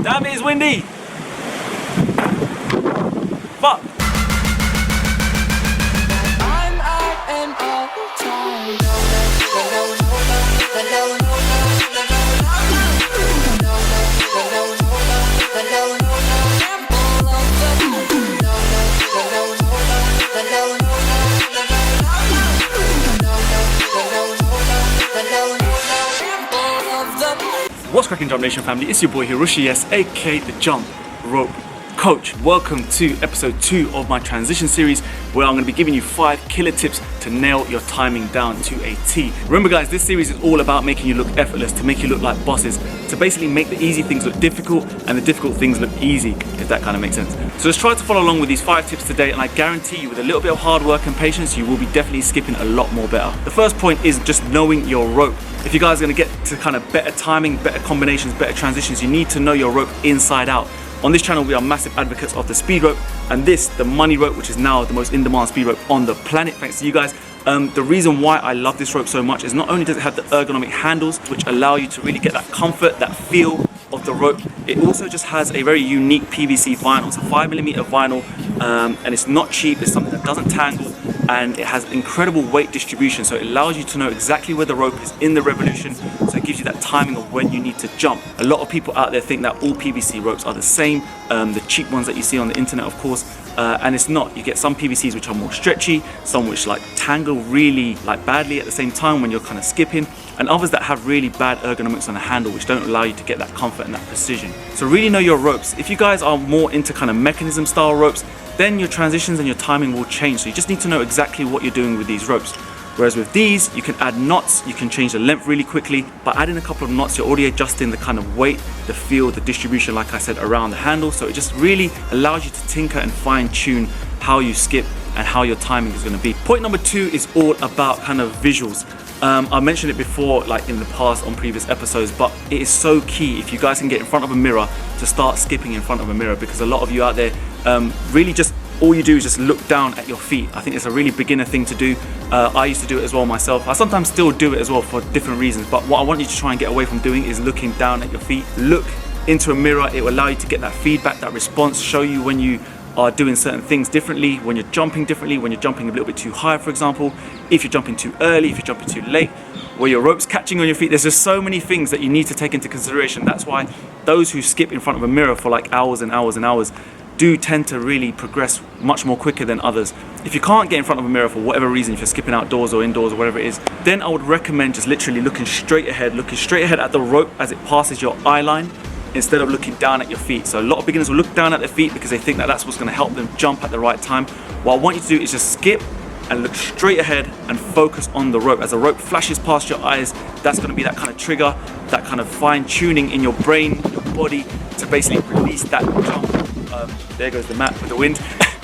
Damn, it is windy. Fuck. I'm out and all the time. What's cracking, Jump Nation family? It's your boy Hiroshi, yes, aka the Jump Rope Coach. Welcome to episode 2 of my transition series, where I'm going to be giving you 5 killer tips to nail your timing down to a T. Remember guys, this series is all about making you look effortless, to make you look like bosses, to basically make the easy things look difficult and the difficult things look easy, if that kind of makes sense. So let's try to follow along with these 5 tips today, and I guarantee you with a little bit of hard work and patience, you will be definitely skipping a lot more better. The first point is just knowing your rope. If you guys are going to get to kind of better timing, better combinations, better transitions, you need to know your rope inside out. On this channel, we are massive advocates of the speed rope, and this, the money rope, which is now the most in-demand speed rope on the planet, thanks to you guys. The reason why I love this rope so much is not only does it have the ergonomic handles, which allow you to really get that comfort, that feel of the rope, it also just has a very unique PVC vinyl. It's a 5mm vinyl, and it's not cheap. It's something that doesn't tangle, and it has incredible weight distribution, so it allows you to know exactly where the rope is in the revolution, so it gives you that timing of when you need to jump. A lot of people out there think that all PVC ropes are the same, the cheap ones that you see on the internet, of course, and it's not. You get some PVCs which are more stretchy, some which like tangle really like badly at the same time when you're kind of skipping, and others that have really bad ergonomics on the handle, which don't allow you to get that comfort and that precision. So really know your ropes. If you guys are more into kind of mechanism style ropes, then your transitions and your timing will change. So you just need to know exactly what you're doing with these ropes. Whereas with these, you can add knots, you can change the length really quickly. By adding a couple of knots, you're already adjusting the kind of weight, the feel, the distribution, like I said, around the handle. So it just really allows you to tinker and fine tune how you skip and how your timing is going to be. Point number 2 is all about kind of visuals. I mentioned it before, like in the past on previous episodes, but it is so key if you guys can get in front of a mirror to start skipping in front of a mirror, because a lot of you out there really just all you do is just look down at your feet. I think it's a really beginner thing to do. I used to do it as well myself. I sometimes still do it as well for different reasons, but what I want you to try and get away from doing is looking down at your feet. Look into a mirror. It will allow you to get that feedback, that response, show you when you are doing certain things differently, when you're jumping differently, when you're jumping a little bit too high, for example, if you're jumping too early, if you're jumping too late, where your rope's catching on your feet. There's just so many things that you need to take into consideration. That's why those who skip in front of a mirror for like hours and hours and hours do tend to really progress much more quicker than others. If you can't get in front of a mirror for whatever reason, if you're skipping outdoors or indoors or whatever it is, then I would recommend just literally looking straight ahead at the rope as it passes your eye line, instead of looking down at your feet. So a lot of beginners will look down at their feet because they think that that's what's going to help them jump at the right time. What I want you to do is just skip and look straight ahead and focus on the rope. As the rope flashes past your eyes, that's going to be that kind of trigger, that kind of fine tuning in your brain, your body, to basically release that jump. There goes the map with the wind.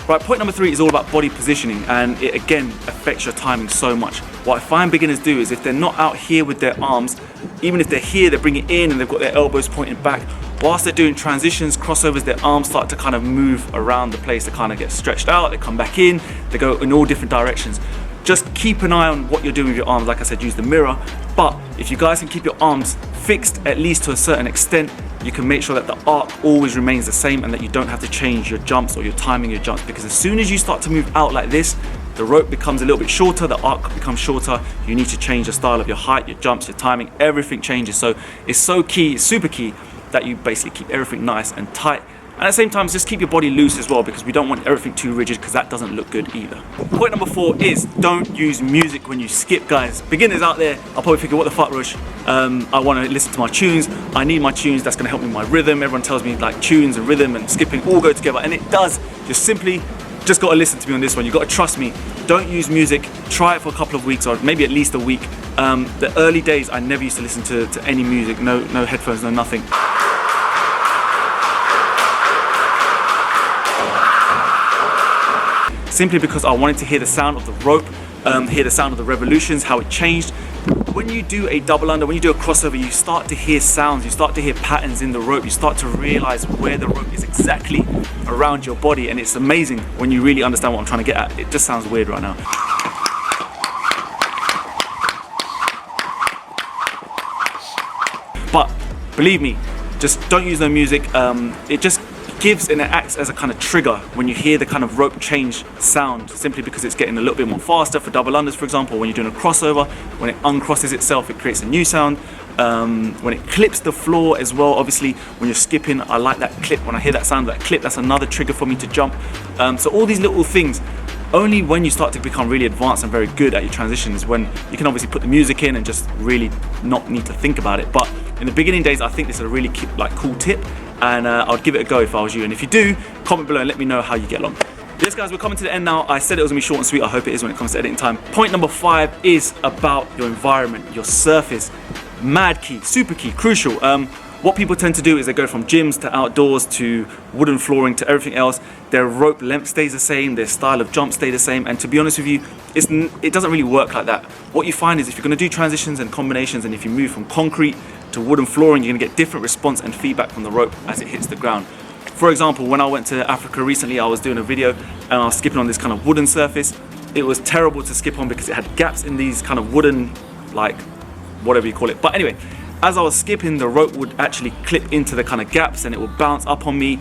Right, point number 3 is all about body positioning, and it again affects your timing so much. What I find beginners do is if they're not out here with their arms, even if they're here, they bring it in and they've got their elbows pointing back. Whilst they're doing transitions, crossovers, their arms start to kind of move around the place. They kind of get stretched out, they come back in, they go in all different directions. Just keep an eye on what you're doing with your arms. Like I said, use the mirror. But if you guys can keep your arms fixed, at least to a certain extent, you can make sure that the arc always remains the same and that you don't have to change your jumps or your timing your jumps, because as soon as you start to move out like this, the rope becomes a little bit shorter, the arc becomes shorter, you need to change the style of your height, your jumps, your timing, everything changes. So it's so key, it's super key that you basically keep everything nice and tight. And at the same time, just keep your body loose as well, because we don't want everything too rigid, because that doesn't look good either. Point number 4 is don't use music when you skip, guys. Beginners out there are probably thinking, what the fuck, Rush? I want to listen to my tunes. I need my tunes. That's going to help me with my rhythm. Everyone tells me like tunes and rhythm and skipping all go together, and it does. Just got to listen to me on this one. You've got to trust me. Don't use music. Try it for a couple of weeks, or maybe at least a week. The early days, I never used to listen to any music. No headphones, no nothing. Simply because I wanted to hear the sound of the rope, hear the sound of the revolutions, how it changed. When you do a double under, when you do a crossover, you start to hear sounds, you start to hear patterns in the rope, you start to realize where the rope is exactly around your body, and it's amazing when you really understand what I'm trying to get at. It just sounds weird right now. But believe me, just don't use no music. It just gives and it acts as a kind of trigger when you hear the kind of rope change sound, simply because it's getting a little bit more faster for double unders, for example. When you're doing a crossover, when it uncrosses itself, it creates a new sound. When it clips the floor as well, obviously when you're skipping, I like that clip. When I hear that sound of that clip, that's another trigger for me to jump. So all these little things, only when you start to become really advanced and very good at your transitions, when you can obviously put the music in and just really not need to think about it. But in the beginning days, I think this is a really cool tip, and I'd give it a go if I was you. And if you do, comment below and let me know how you get along. Yes guys, we're coming to the end now. I said it was gonna be short and sweet. I hope it is when it comes to editing time. Point number 5 is about your environment, your surface. Mad key, super key, crucial. What people tend to do is they go from gyms to outdoors to wooden flooring to everything else. Their rope length stays the same, their style of jump stays the same, and to be honest with you, it doesn't really work like that. What you find is if you're gonna do transitions and combinations, and if you move from concrete to wooden flooring, you're gonna get different response and feedback from the rope as it hits the ground. For example, when I went to Africa recently, I was doing a video and I was skipping on this kind of wooden surface. It was terrible to skip on because it had gaps in these kind of wooden, like, whatever you call it. But anyway, as I was skipping, the rope would actually clip into the kind of gaps and it would bounce up on me,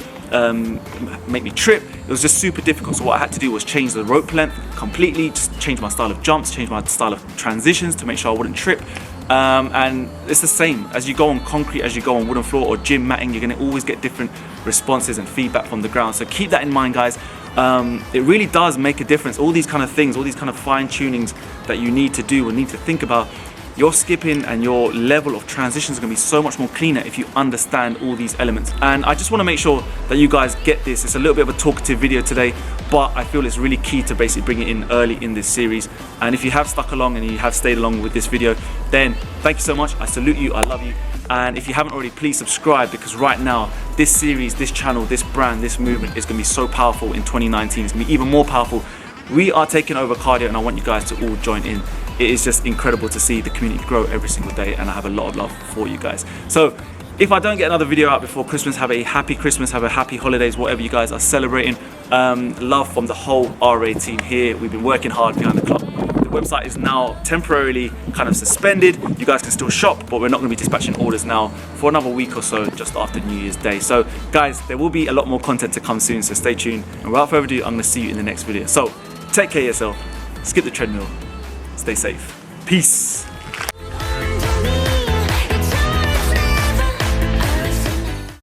make me trip. It was just super difficult. So what I had to do was change the rope length completely, just change my style of jumps, change my style of transitions to make sure I wouldn't trip. And it's the same as you go on concrete, as you go on wooden floor or gym matting, you're gonna always get different responses and feedback from the ground. So keep that in mind, guys. It really does make a difference. All these kind of things, all these kind of fine tunings that you need to do or need to think about, your skipping and your level of transition is going to be so much more cleaner if you understand all these elements. And I just want to make sure that you guys get this. It's a little bit of a talkative video today, but I feel it's really key to basically bring it in early in this series. And if you have stuck along and you have stayed along with this video, then thank you so much. I salute you, I love you. And if you haven't already, please subscribe, because right now this series, this channel, this brand, this movement is going to be so powerful in 2019. It's going to be even more powerful. We are taking over cardio and I want you guys to all join in. It is just incredible to see the community grow every single day, and I have a lot of love for you guys. So if I don't get another video out before Christmas, have a happy Christmas, have a happy holidays, whatever you guys are celebrating. Love from the whole RA team here. We've been working hard behind the clock. The website is now temporarily kind of suspended. You guys can still shop, but we're not going to be dispatching orders now for another week or so, just after New Year's Day. So guys, there will be a lot more content to come soon, so stay tuned. And without further ado, I'm going to see you in the next video. So take care of yourself, skip the treadmill, stay safe. Peace.